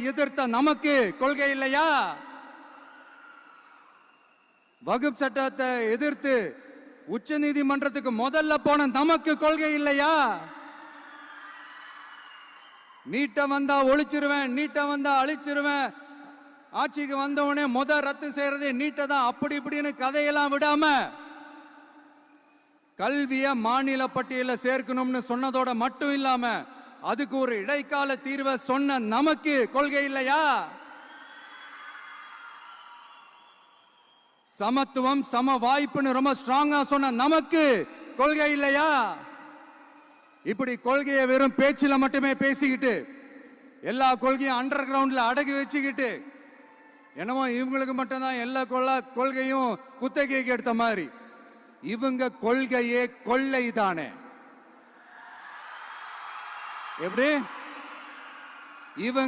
எதிர்த்த நமக்கு கொள்கை இல்லையா? வகுப்பு சட்டத்தை எதிர்த்து உச்ச நீதிமன்றத்துக்கு முதல்ல போன நமக்கு கொள்கை இல்லையா? நீட்ட வந்தா ஒழிச்சிருவேன், நீட்ட வந்தா அழிச்சிருவேன், ஆட்சிக்கு வந்தவனே ரத்து செய்யறதே நீட்ட தான், அப்படி இப்படின்னு கதையெல்லாம் விடாம கல்விய மாநில பட்டியலில் சேர்க்கணும்னு சொன்னதோட மட்டும் இல்லாம அதுக்கு ஒரு இடைக்கால தீர்வை சொன்ன நமக்கு கொள்கை இல்லையா? சமத்துவம் சம வாய்ப்புன்னு ரொம்ப ஸ்ட்ராங்கா சொன்ன நமக்கு கொள்கை இல்லையா? இப்படி கொள்கையை வெறும் பேச்சில மட்டுமே பேசிக்கிட்டு எல்லா கொள்கையும் அண்டர் கிரவுண்ட்ல அடக்கி வச்சுக்கிட்டு என்னமோ இவங்களுக்கு மட்டும்தான் எல்லா கொள்கையும் குத்தகைக்கு எடுத்த மாதிரி. இவங்க கொள்கையே கொள்ளை தானே. எப்படி இவங்க